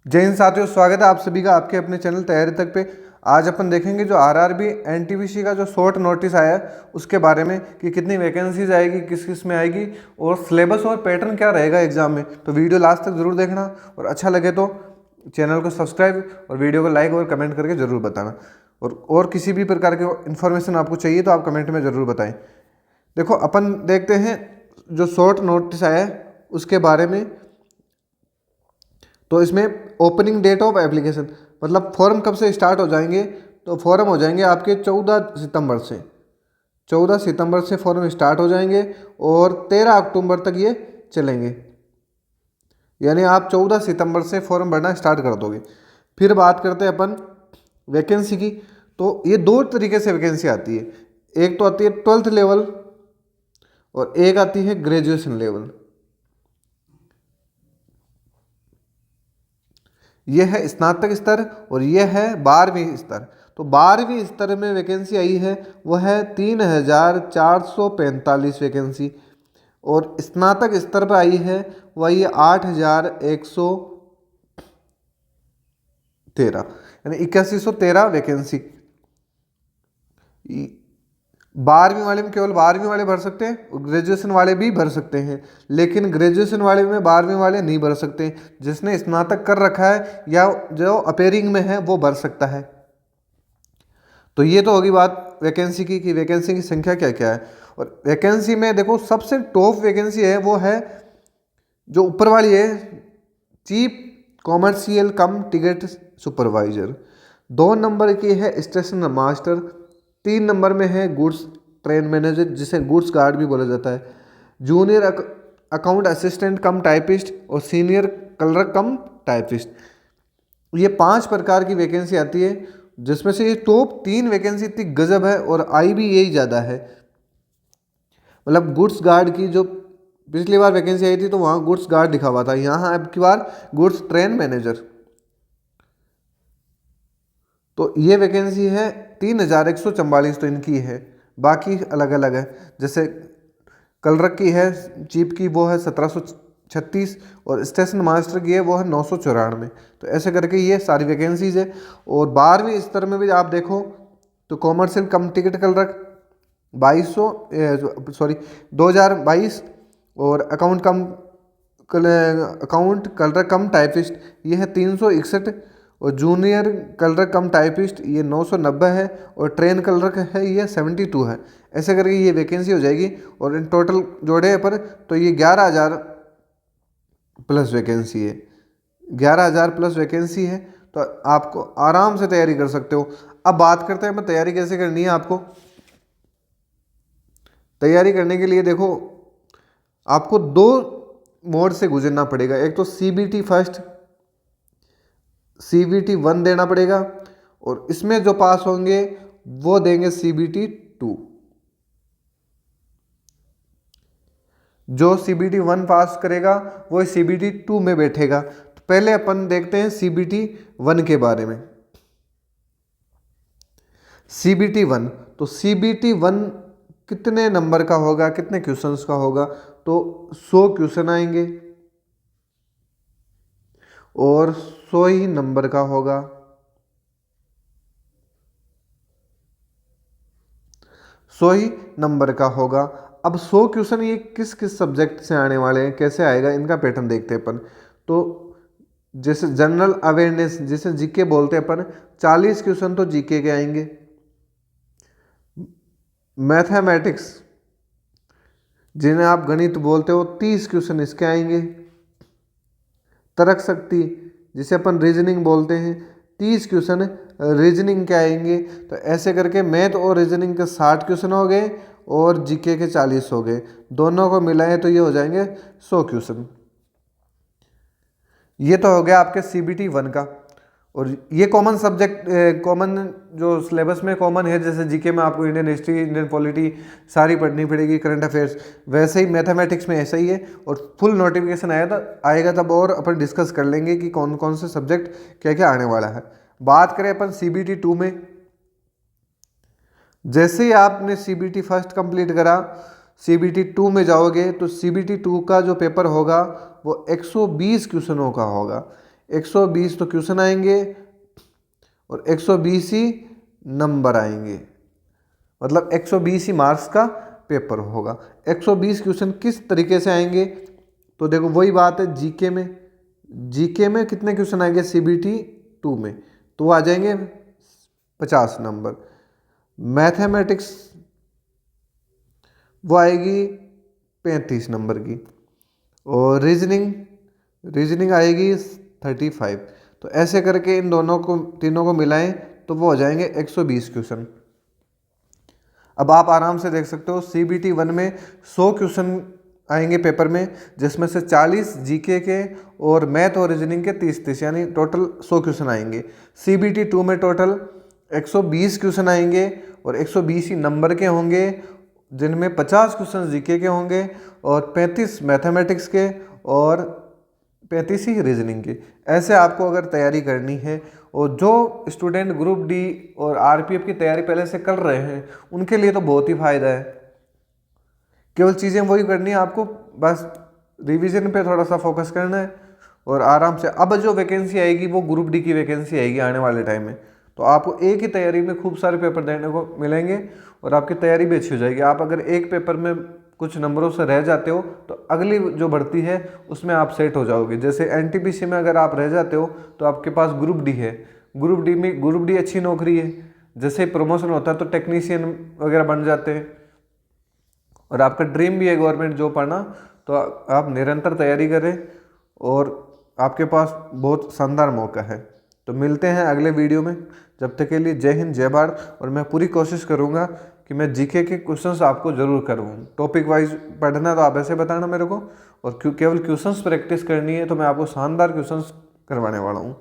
जय हिंद साथियों, स्वागत है आप सभी का आपके अपने चैनल तैयारी तक पे। आज अपन देखेंगे जो आरआरबी एनटीपीसी का जो शॉर्ट नोटिस आया है उसके बारे में कि कितनी वैकेंसीज आएगी, किस किस में आएगी और सिलेबस और पैटर्न क्या रहेगा एग्जाम में। तो वीडियो लास्ट तक जरूर देखना और अच्छा लगे तो चैनल को सब्सक्राइब और वीडियो को लाइक और कमेंट करके जरूर बताना। और किसी भी प्रकार के इन्फॉर्मेशन आपको चाहिए तो आप कमेंट में ज़रूर बताएं। देखो अपन देखते हैं जो शॉर्ट नोटिस आया है उसके बारे में। तो इसमें ओपनिंग डेट ऑफ एप्लीकेशन मतलब फॉर्म कब से स्टार्ट हो जाएंगे, तो फॉर्म हो जाएंगे आपके 14 सितंबर से। 14 सितंबर से फॉर्म स्टार्ट हो जाएंगे और 13 अक्टूबर तक ये चलेंगे। यानी आप 14 सितंबर से फॉर्म भरना स्टार्ट कर दोगे। फिर बात करते हैं अपन वैकेंसी की। तो ये दो तरीके से वैकेंसी आती है, एक तो आती है 12th लेवल और एक आती है ग्रेजुएशन लेवल। यह है स्नातक स्तर और यह है 12वीं स्तर। तो 12वीं स्तर में वैकेंसी आई है वह है 3445 वैकेंसी और स्नातक स्तर पर आई है वही 8113 यानी 8113 वैकेंसी। 12वीं वाले में केवल 12वीं वाले भर सकते हैं, ग्रेजुएशन वाले भी भर सकते हैं, लेकिन ग्रेजुएशन वाले में 12वीं वाले नहीं भर सकते। जिसने स्नातक कर रखा है या जो अपेयरिंग में है वो भर सकता है। तो ये तो होगी बात वैकेंसी की कि वैकेंसी की संख्या क्या क्या है। और वैकेंसी में देखो सबसे टॉप वैकेंसी है वो है जो ऊपर वाली है, चीफ कॉमर्शियल कम टिकट सुपरवाइजर। 2 नंबर की है स्टेशन मास्टर। 3 नंबर में है गुड्स ट्रेन मैनेजर जिसे गुड्स गार्ड भी बोला जाता है। जूनियर अकाउंट असिस्टेंट कम टाइपिस्ट और सीनियर क्लर्क कम टाइपिस्ट। ये 5 प्रकार की वैकेंसी आती है, जिसमें से ये टॉप 3 वैकेंसी इतनी गजब है और आई भी यही ज़्यादा है। मतलब गुड्स गार्ड की जो पिछली बार वैकेंसी आई थी तो वहाँ गुड्स गार्ड लिखा हुआ था, यहाँ अब की बार गुड्स ट्रेन मैनेजर। तो ये वैकेंसी है 3144 तो इनकी है, बाकी अलग अलग है। जैसे क्लर्क की है चीफ की वो है 1736 और स्टेशन मास्टर की है वो है 994। तो ऐसे करके ये सारी वैकेंसीज है। और 12वीं स्तर में भी आप देखो तो कॉमर्शियल कम टिकट क्लर्क 2022 और अकाउंट क्लर्क कम टाइपिस्ट ये है 361 और जूनियर क्लर्क कम टाइपिस्ट ये 990 है और ट्रेन क्लर्क है ये 72 है। ऐसे करके ये वैकेंसी हो जाएगी और इन टोटल जोड़े पर तो ये 11,000 प्लस वैकेंसी है। 11,000 प्लस वैकेंसी है तो आपको आराम से तैयारी कर सकते हो। अब बात करते हैं मैं तैयारी कैसे करनी है। आपको तैयारी करने के लिए देखो आपको 2 मोड से गुजरना पड़ेगा। एक तो CBT फर्स्ट, CBT 1 देना पड़ेगा और इसमें जो पास होंगे वो देंगे CBT 2। जो CBT 1 पास करेगा वो CBT 2 में बैठेगा। तो पहले अपन देखते हैं CBT 1 के बारे में। CBT 1 तो CBT 1 कितने नंबर का होगा, कितने क्वेश्चंस का होगा, तो 100 क्वेश्चन आएंगे और 100 ही नंबर का होगा। 100 ही नंबर का होगा। अब 100 क्वेश्चन ये किस किस सब्जेक्ट से आने वाले हैं, कैसे आएगा, इनका पैटर्न देखते हैं अपन। तो जैसे जनरल अवेयरनेस जिसे जीके बोलते हैं अपन, 40 क्वेश्चन तो जीके के आएंगे। मैथमेटिक्स जिन्हें आप गणित बोलते हो 30 क्वेश्चन इसके आएंगे। तर्क शक्ति जिसे अपन रीजनिंग बोलते हैं 30 क्वेश्चन रीजनिंग के आएंगे। तो ऐसे करके मैथ और रीजनिंग के 60 क्वेश्चन हो गए और जीके के 40 हो गए। दोनों को मिलाएं तो ये हो जाएंगे 100 क्वेश्चन। ये तो हो गया आपके CBT 1 का। और ये कॉमन सब्जेक्ट, कॉमन जो सिलेबस में कॉमन है, जैसे जीके में आपको इंडियन हिस्ट्री, इंडियन पॉलिटी सारी पढ़नी पड़ेगी, करंट अफेयर्स, वैसे ही मैथमेटिक्स में ऐसा ही है। और फुल नोटिफिकेशन आएगा तब और अपन डिस्कस कर लेंगे कि कौन कौन से सब्जेक्ट क्या क्या आने वाला है। बात करें अपन CBT 2 में, जैसे ही आपने CBT फर्स्ट कंप्लीट करा CBT 2 में जाओगे तो CBT 2 का जो पेपर होगा वो 120 क्वेश्चनों का होगा। 120 तो क्वेश्चन आएंगे और 120 ही नंबर आएंगे, मतलब 120 ही मार्क्स का पेपर होगा। 120 क्वेश्चन किस तरीके से आएंगे, तो देखो वही बात है, जीके में कितने क्वेश्चन आएंगे CBT 2 में, तो वो आ जाएंगे 50 नंबर। मैथमेटिक्स वो आएगी 35 नंबर की, और रीजनिंग आएगी 35। तो ऐसे करके इन तीनों को मिलाएं तो वो हो जाएंगे 120 क्वेश्चन। अब आप आराम से देख सकते हो CBT 1 में 100 क्वेश्चन आएंगे पेपर में, जिसमें से 40 जीके के और मैथ और रीजनिंग के 30-30, यानी टोटल 100 क्वेश्चन आएंगे। CBT 2 में टोटल 120 क्वेश्चन आएंगे और 120 ही नंबर के होंगे, जिनमें 50 क्वेश्चन जीके के होंगे और 35 मैथमेटिक्स के और 35 ही रीजनिंग के। ऐसे आपको अगर तैयारी करनी है, और जो स्टूडेंट ग्रुप डी और RPF की तैयारी पहले से कर रहे हैं उनके लिए तो बहुत ही फायदा है। केवल चीज़ें वही करनी है आपको, बस रिवीजन पे थोड़ा सा फोकस करना है और आराम से। अब जो वैकेंसी आएगी वो ग्रुप डी की वैकेंसी आएगी आने वाले टाइम में, तो आपको एक ही तैयारी में खूब सारे पेपर देने को मिलेंगे और आपकी तैयारी भी अच्छी हो जाएगी। आप अगर एक पेपर में कुछ नंबरों से रह जाते हो तो अगली जो भर्ती है उसमें आप सेट हो जाओगे। जैसे NTPC में अगर आप रह जाते हो तो आपके पास ग्रुप डी है, ग्रुप डी अच्छी नौकरी है। जैसे प्रमोशन होता है तो टेक्नीशियन वगैरह बन जाते हैं, और आपका ड्रीम भी है गवर्नमेंट जॉब पाना, तो आप निरंतर तैयारी करें और आपके पास बहुत शानदार मौका है। तो मिलते हैं अगले वीडियो में, जब तक के लिए जय हिंद जय भारत। और मैं पूरी कोशिश करूंगा कि मैं जीके के क्वेश्चंस आपको जरूर करूँ। टॉपिक वाइज पढ़ना तो आप ऐसे बताना मेरे को, और केवल क्वेश्चंस प्रैक्टिस करनी है तो मैं आपको शानदार क्वेश्चंस करवाने वाला हूँ।